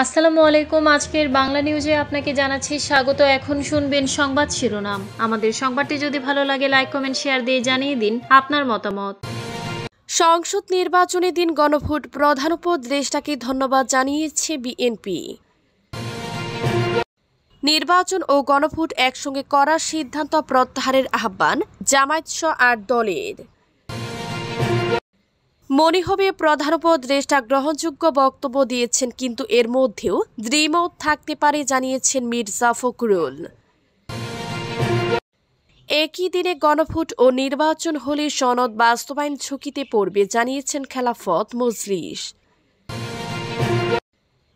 আসসালামু আলাইকুম। আজকের বাংলা নিউজে আপনাকে জানাচ্ছি স্বাগত। এখন শুনবেন সংবাদ শিরোনাম। আমাদের সংবাদটি যদি ভালো লাগে লাইক কমেন্ট শেয়ার দিয়ে জানিয়ে দিন আপনার মতামত। সংসদ নির্বাচনের দিন গণভোট, প্রধান উপদেষ্টাকে ধন্যবাদ জানিয়েছে বিএনপি। নির্বাচন ও গণভোট একসঙ্গে করার সিদ্ধান্ত প্রত্যাহারের আহ্বান জামায়াত-সহ ৮ দলের। মনে হবে প্রধান উপদেষ্টা গ্রহণযোগ্য বক্তব্য দিয়েছেন, কিন্তু এর মধ্যেও দ্বিমত থাকতে পারে জানিয়েছেন মির্জা ফখরুল। একই দিনে গণভোট ও নির্বাচন হলে সনদ বাস্তবায়ন ঝুঁকিতে পড়বে জানিয়েছেন খেলাফত মজলিস।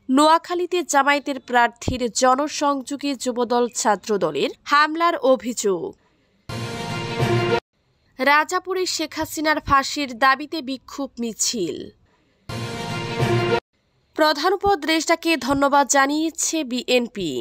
নোয়াখালীতে জামায়াতের প্রার্থীর জনসংযোগে যুবদল ছাত্রদলের হামলার অভিযোগ। রাজাপুরে শেখ হাসিনার ফাঁসির দাবিতে বিক্ষোভ মিছিল। প্রধান উপদেষ্টাকে ধন্যবাদ জানিয়েছে বিএনপি।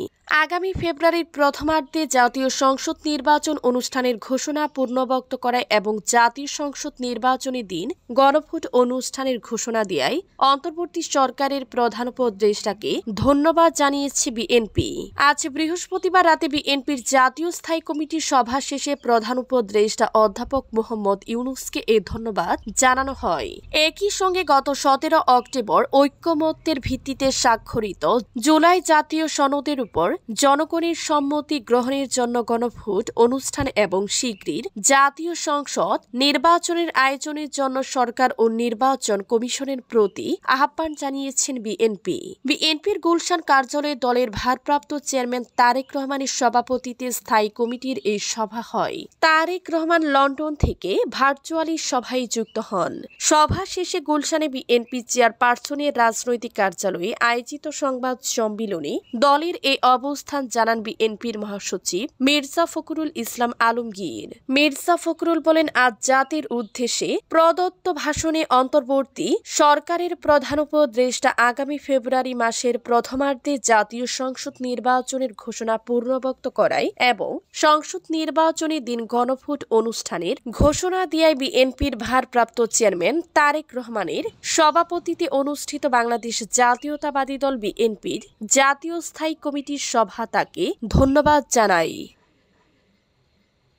আগামী ফেব্রুয়ারির প্রথমার্ধে জাতীয় সংসদ নির্বাচন অনুষ্ঠানের ঘোষণা পূর্ণবক্ত করায় এবং জাতীয় সংসদ নির্বাচনের দিন গণভোট অনুষ্ঠানের ঘোষণা দেয় অন্তর্বর্তী সরকারের প্রধান উপদেষ্টাকে ধন্যবাদ জানিয়েছে বিএনপি। আজ বৃহস্পতিবার রাতে বিএনপির জাতীয় স্থায়ী কমিটির সভা শেষে প্রধান উপদেষ্টা অধ্যাপক মোহাম্মদ ইউনূসকে এ ধন্যবাদ জানানো হয়। একই সঙ্গে গত 17 অক্টোবর ঐক্যমত্যের ভিত্তিতে স্বাক্ষরিত জুলাই জাতীয় সনদের উপর জনগণের সম্মতি গ্রহণের জন্য গণভোট অনুষ্ঠান এবং শীঘ্রই জাতীয় সংসদ নির্বাচনের আয়োজনের জন্য সরকার ও নির্বাচন কমিশনের প্রতি আহ্বান জানিয়েছেন বিএনপি। বিএনপির গুলশান কার্যালয়ে দলের ভারপ্রাপ্ত চেয়ারম্যান তারেক রহমানের সভাপতিত্বে স্থায়ী কমিটির এই সভা হয়। তারেক রহমান লন্ডন থেকে ভার্চুয়ালি সভায় যুক্ত হন। সভা শেষে গুলশানে বিএনপি চেয়ারপারসনের রাজনৈতিক কার্যালয়ে আয়োজিত সংবাদ সম্মেলনে দলের এই অবস্থান জানান বিএনপির মহাসচিব মির্জা ফখরুল ইসলাম আলমগীর। মির্জা ফখরুল বলেন, আজ জাতির উদ্দেশ্যে প্রদত্ত ভাষণে অন্তর্বর্তী সরকারের প্রধান উপদেষ্টা আগামী ফেব্রুয়ারি মাসের প্রথমার্ধে জাতীয় সংসদ নির্বাচনের ঘোষণা পূর্ণবক্ত করায় এবং সংসদ নির্বাচনের দিন গণভোট অনুষ্ঠানের ঘোষণা দেয় বিএনপির ভারপ্রাপ্ত চেয়ারম্যান তারেক রহমানের সভাপতিত্বে অনুষ্ঠিত বাংলাদেশ জাতীয়তাবাদী দল বিএনপির জাতীয় স্থায়ী কমিটির সভা তাকে ধন্যবাদ জানায়।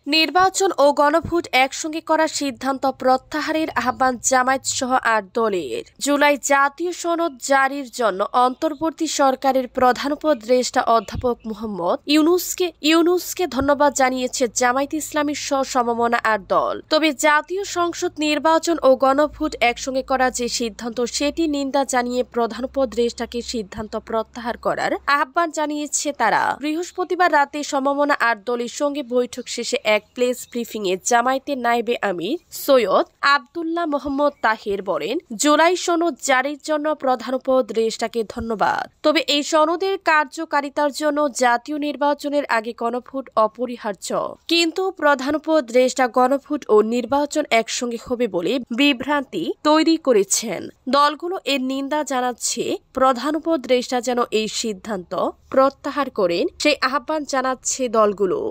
নির্বাচন ও গণভোট একসঙ্গে করার সিদ্ধান্ত প্রত্যাহারের আহ্বান জামায়াত-সহ ৮ দলের। জুলাই জাতীয় সনদ জারির জন্য অন্তর্বর্তী সরকারের প্রধান উপদেষ্টা অধ্যাপক মোহাম্মদ ইউনূসকে ধন্যবাদ জানিয়েছে জামায়াত ইসলামীর সহ সমমনা ৮ দল। তবে জাতীয় সংসদ নির্বাচন ও গণভোট একসঙ্গে করার যে সিদ্ধান্ত, সেটি নিন্দা জানিয়ে প্রধান উপদেষ্টাকে সিদ্ধান্ত প্রত্যাহার করার আহ্বান জানিয়েছে তারা। বৃহস্পতিবার রাতে সমমনা ৮ দলের সঙ্গে বৈঠক শেষে এক প্রেস ব্রিফিংয়ে জামায়াতের নায়েবে আমির সৈয়দ আব্দুল্লাহ মোহাম্মদ তাহের বলেন, জুলাই সনদ জারির জন্য প্রধান উপদেষ্টাকে ধন্যবাদ। তবে এই সনদের কার্যকারিতার জন্য জাতীয় নির্বাচনের আগে গণভোট অপরিহার্য। কিন্তু প্রধান উপদেষ্টা গণভোট ও নির্বাচন একসঙ্গে হবে বলে বিভ্রান্তি তৈরি করেছেন। দলগুলো এর নিন্দা জানাচ্ছে। প্রধান উপদেষ্টা যেন এই সিদ্ধান্ত প্রত্যাহার করেন, সেই আহ্বান জানাচ্ছে দলগুলো।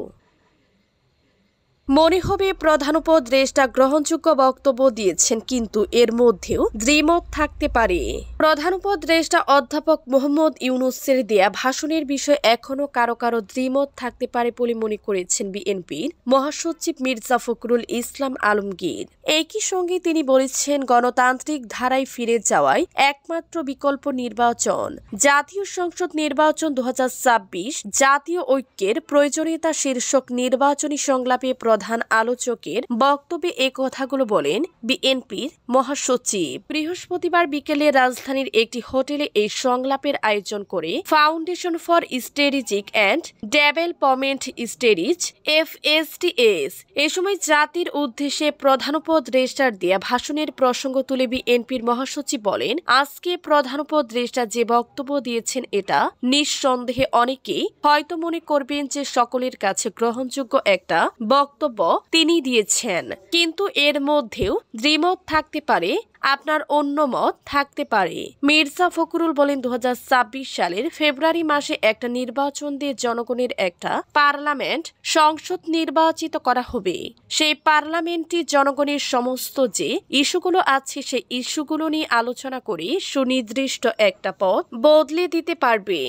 মনে হবে প্রধান উপদেষ্টা গ্রহণযোগ্য বক্তব্য দিয়েছেন, কিন্তু এর মধ্যেও দ্বিমত থাকতে পারে। প্রধান উপদেষ্টা অধ্যাপক মোহাম্মদ ইউনূসের দেয়া ভাষণের বিষয়ে এখনও কারো কারো দ্বিমত থাকতে পারে বলে মনে করেছেন বিএনপির মহাসচিব মির্জা ফখরুল ইসলাম আলমগীর। একই সঙ্গে তিনি বলেছেন, গণতান্ত্রিক ধারায় ফিরে যাওয়ায় একমাত্র বিকল্প নির্বাচন। জাতীয় সংসদ নির্বাচন 2026 জাতীয় ঐক্যের প্রয়োজনীয়তা শীর্ষক নির্বাচনী সংলাপে প্রধান আলোচকের বক্তব্যে এ কথাগুলো বলেন বিএনপির মহাসচিব। বৃহস্পতিবার বিকেলে রাজধানীর একটি হোটেলে এই সংলাপের আয়োজন করে foundation for strategic and development studies FSTS। এ সময় জাতির উদ্দেশ্যে প্রধান উপদেষ্টার দেয়া ভাষণের প্রসঙ্গ তুলে বিএনপির মহাসচিব বলেন, আজকে প্রধান উপদেষ্টা যে বক্তব্য দিয়েছেন, এটা নিঃসন্দেহে অনেকেই হয়তো মনে করবেন যে সকলের কাছে গ্রহণযোগ্য একটা বক্তব্য বক্তব্য তিনি দিয়েছেন, কিন্তু এর মধ্যেও দ্বিমত থাকতে পারে, আপনার অন্য মত থাকতে পারে। মির্জা ফখরুল বলেন, 2026 সালের ফেব্রুয়ারি মাসে একটা নির্বাচন দিয়ে জনগণের একটা পার্লামেন্ট সংসদ নির্বাচিত করা হবে। সেই পার্লামেন্টটি জনগণের সমস্ত যে ইস্যুগুলো আছে সেই ইস্যুগুলো নিয়ে আলোচনা করে সুনির্দিষ্ট একটা পথ বদলে দিতে পারবে।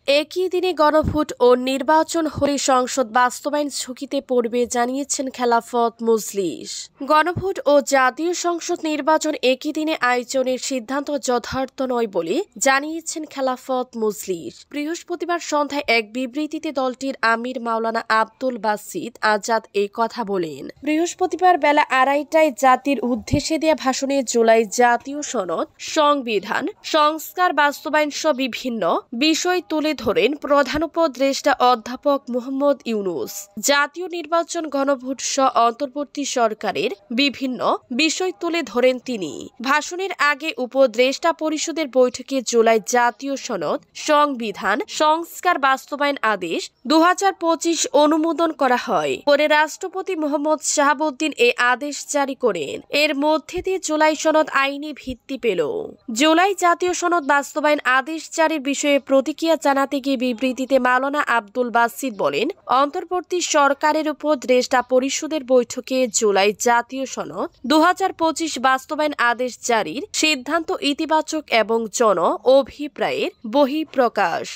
একই দিনে গণভোট ও নির্বাচন হলে সংসদ বাস্তবায়ন ঝুঁকিতে পড়বে জানিয়েছেন খেলাফত মজলিস। গণভোট ও জাতীয় সংসদ নির্বাচন একই দিনে আয়োজনের সিদ্ধান্ত যথার্থ নয় বলে জানিয়েছেন খেলাফত মজলিস। বৃহস্পতিবার সন্ধ্যায় এক বিবৃতিতে দলটির আমির মাওলানা আব্দুল বাসিত আজাদ এই কথা বলেন। বৃহস্পতিবার বেলা 2:30টায় জাতির উদ্দেশ্যে দেয়া ভাষণে জুলাই জাতীয় সনদ, সংবিধান সংস্কার বাস্তবায়ন সহ বিভিন্ন বিষয় তুলে ধরেন প্রধান উপদেষ্টা অধ্যাপক মোহাম্মদ ইউনূস। জাতীয় নির্বাচন, গণভোট সহ অন্তর্বর্তী সরকারের বিভিন্ন বিষয় তুলে ধরেন তিনি। ভাষণের আগে উপদেষ্টা পরিষদের বৈঠকে জুলাই জাতীয় সনদ, সংবিধান সংস্কার বাস্তবায়ন আদেশ 2025 অনুমোদন করা হয়। পরে রাষ্ট্রপতি মোহাম্মদ শাহাবুদ্দিন এই আদেশ জারি করেন। এর মধ্যে দিয়ে জুলাই সনদ আইনি ভিত্তি পেল। জুলাই জাতীয় সনদ বাস্তবায়ন আদেশ জারির বিষয়ে প্রতিক্রিয়া জানাতে গিয়ে বিবৃতিতে মাওলানা আব্দুল বাসিত বলেন, অন্তর্বর্তী সরকারের উপদেষ্টা পরিষদের বৈঠকে জুলাই জাতীয় সনদ 2025 বাস্তবায়ন আদেশ জারির সিদ্ধান্ত ইতিবাচক এবং জন অভিপ্রায়ের বহিঃপ্রকাশ।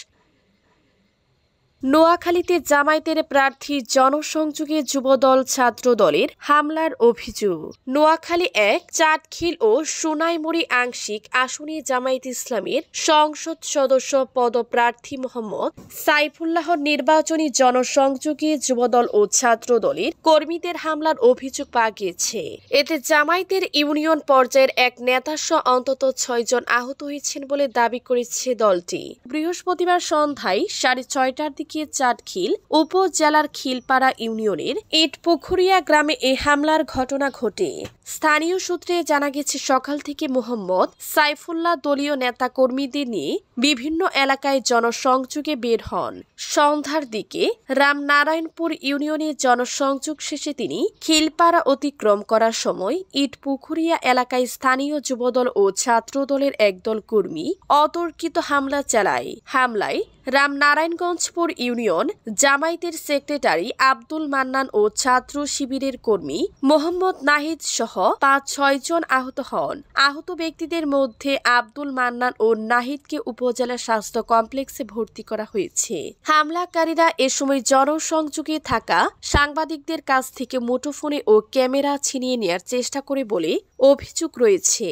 নোয়াখালীতে জামায়াতের প্রার্থী জনসংযোগে যুবদল ছাত্রদলের হামলার অভিযোগ। নোয়াখালী 1, চাটখিল ও সোনাইমুড়ি আংশিক আসনে জামায়াত ইসলামীর সংসদ সদস্য পদপ্রার্থী মোহাম্মদ সাইফুল্লাহর নির্বাচনী জনসংযোগে যুবদল ও ছাত্রদলের কর্মীদের হামলার অভিযোগ পাওয়া গিয়েছে। এতে জামায়াতের ইউনিয়ন পর্যায়ের এক নেতাসহ অন্তত 6 জন আহত হয়েছেন বলে দাবি করেছে দলটি। বৃহস্পতিবার সন্ধ্যায় 6:30টার দিকে চাটখিল উপজেলার খিলপাড়া ইউনিয়নের ইটপুখুরিয়া গ্রামে এই হামলার ঘটনা ঘটে। স্থানীয় সূত্রে জানা গেছে, সকাল থেকে মোহাম্মদ সাইফুল্লাহ দলীয় নেতা কর্মীদের নিয়ে বিভিন্ন এলাকায় জনসংযোগে বের হন। সন্ধ্যার দিকে রামনারায়ণপুর ইউনিয়নে জনসংযোগ শেষে তিনি খিলপাড়া অতিক্রম করার সময় ইটপুখুরিয়া এলাকায় স্থানীয় যুবদল ও ছাত্রদলের একদল কর্মী অতর্কিত হামলা চালায়। হামলায় রামনারায়ণগঞ্জপুর ইউনিয়ন জামায়াতের সেক্রেটারি আব্দুল মান্নান ও ছাত্র শিবিরের কর্মী মোহাম্মদ নাহিদ সহ 5-6 জন আহত হন। আহত ব্যক্তিদের মধ্যে আব্দুল মান্নান ও নাহিদকে উপজেলা স্বাস্থ্য কমপ্লেক্সে ভর্তি করা হয়েছে। হামলাকারীরা এ সময় জনসংযোগে থাকা সাংবাদিকদের কাছ থেকে মুঠোফোনে ও ক্যামেরা ছিনিয়ে নেয়ার চেষ্টা করে বলে অভিযোগ রয়েছে।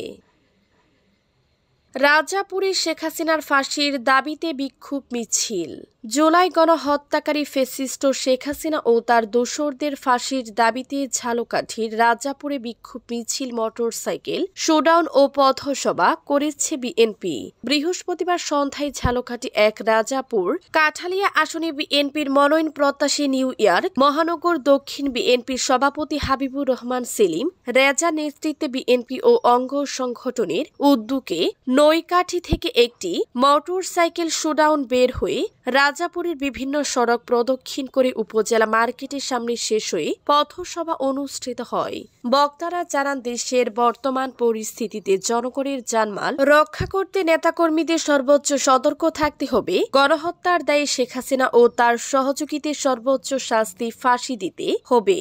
রাজাপুরে শেখ হাসিনার ফাঁসির দাবিতে বিক্ষোভ মিছিল। জুলাই গণহত্যাকারী ফ্যাসিস্ট শেখ হাসিনা ও তার দোসরদের ফাঁসির দাবিতে ঝালকাঠির রাজাপুরে বিক্ষোভ মিছিল, মোটরসাইকেল শোডাউন ও পথসভা করেছে বিএনপি। বৃহস্পতিবার সন্ধ্যায় ঝালকাঠি 1 রাজাপুর কাঠালিয়া আসনে বিএনপির মনোনয়ন প্রত্যাশী নিউ ইয়র্ক মহানগর দক্ষিণ বিএনপির সভাপতি হাবিবুর রহমান সেলিম রেজা নেতৃত্বে বিএনপি ও অঙ্গ সংগঠনের উদ্যোগে নৈকাঠি থেকে একটি মোটরসাইকেল শোডাউন বের হয়ে রাজাপুরের বিভিন্ন সড়ক প্রদক্ষিণ করে উপজেলা মার্কেটের সামনে শেষ হয়ে পথসভা অনুষ্ঠিত হয়। বক্তারা জানান, দেশের বর্তমান পরিস্থিতিতে জনগণের জানমাল রক্ষা করতে নেতাকর্মীদের সর্বোচ্চ সতর্ক থাকতে হবে। গণহত্যার দায়ে শেখ হাসিনা ও তার সহযোগীদের সর্বোচ্চ শাস্তি ফাঁসি দিতে হবে।